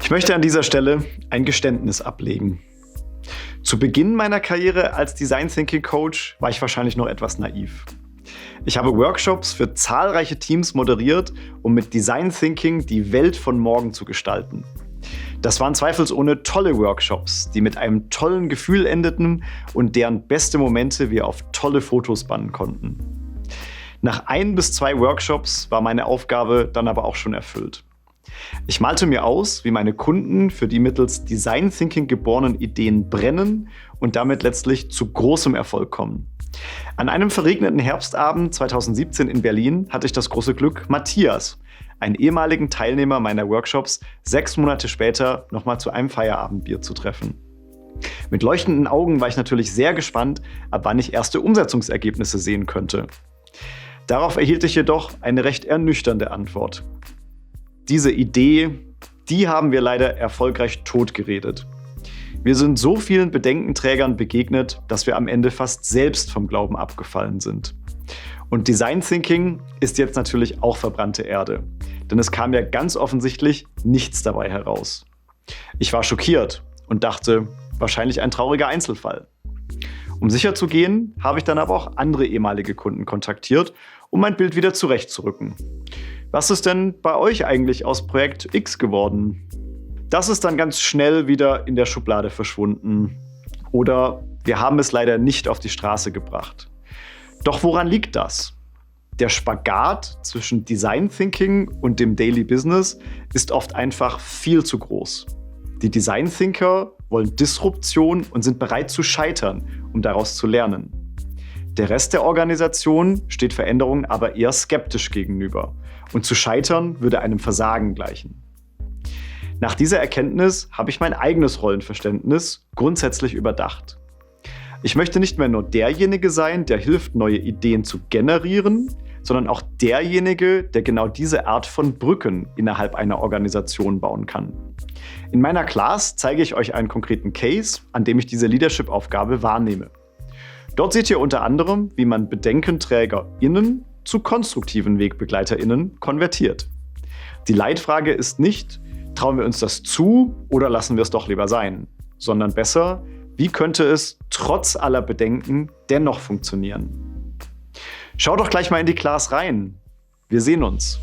Ich möchte an dieser Stelle ein Geständnis ablegen. Zu Beginn meiner Karriere als Design Thinking Coach war ich wahrscheinlich noch etwas naiv. Ich habe Workshops für zahlreiche Teams moderiert, um mit Design Thinking die Welt von morgen zu gestalten. Das waren zweifelsohne tolle Workshops, die mit einem tollen Gefühl endeten und deren beste Momente wir auf tolle Fotos bannen konnten. Nach 1 bis 2 Workshops war meine Aufgabe dann aber auch schon erfüllt. Ich malte mir aus, wie meine Kunden für die mittels Design Thinking geborenen Ideen brennen und damit letztlich zu großem Erfolg kommen. An einem verregneten Herbstabend 2017 in Berlin hatte ich das große Glück, Matthias, einen ehemaligen Teilnehmer meiner Workshops, 6 Monate später nochmal zu einem Feierabendbier zu treffen. Mit leuchtenden Augen war ich natürlich sehr gespannt, ab wann ich erste Umsetzungsergebnisse sehen könnte. Darauf erhielt ich jedoch eine recht ernüchternde Antwort. Diese Idee, die haben wir leider erfolgreich totgeredet. Wir sind so vielen Bedenkenträgern begegnet, dass wir am Ende fast selbst vom Glauben abgefallen sind. Und Design Thinking ist jetzt natürlich auch verbrannte Erde, denn es kam ja ganz offensichtlich nichts dabei heraus. Ich war schockiert und dachte, wahrscheinlich ein trauriger Einzelfall. Um sicher zu gehen, habe ich dann aber auch andere ehemalige Kunden kontaktiert, um mein Bild wieder zurechtzurücken. Was ist denn bei euch eigentlich aus Projekt X geworden? Das ist dann ganz schnell wieder in der Schublade verschwunden. Oder wir haben es leider nicht auf die Straße gebracht. Doch woran liegt das? Der Spagat zwischen Design Thinking und dem Daily Business ist oft einfach viel zu groß. Die Design Thinker wollen Disruption und sind bereit zu scheitern, um daraus zu lernen. Der Rest der Organisation steht Veränderungen aber eher skeptisch gegenüber. Und zu scheitern würde einem Versagen gleichen. Nach dieser Erkenntnis habe ich mein eigenes Rollenverständnis grundsätzlich überdacht. Ich möchte nicht mehr nur derjenige sein, der hilft, neue Ideen zu generieren, sondern auch derjenige, der genau diese Art von Brücken innerhalb einer Organisation bauen kann. In meiner Class zeige ich euch einen konkreten Case, an dem ich diese Leadership-Aufgabe wahrnehme. Dort seht ihr unter anderem, wie man BedenkenträgerInnen zu konstruktiven WegbegleiterInnen konvertiert. Die Leitfrage ist nicht, trauen wir uns das zu oder lassen wir es doch lieber sein, sondern besser, wie könnte es trotz aller Bedenken dennoch funktionieren? Schau doch gleich mal in die Class rein. Wir sehen uns.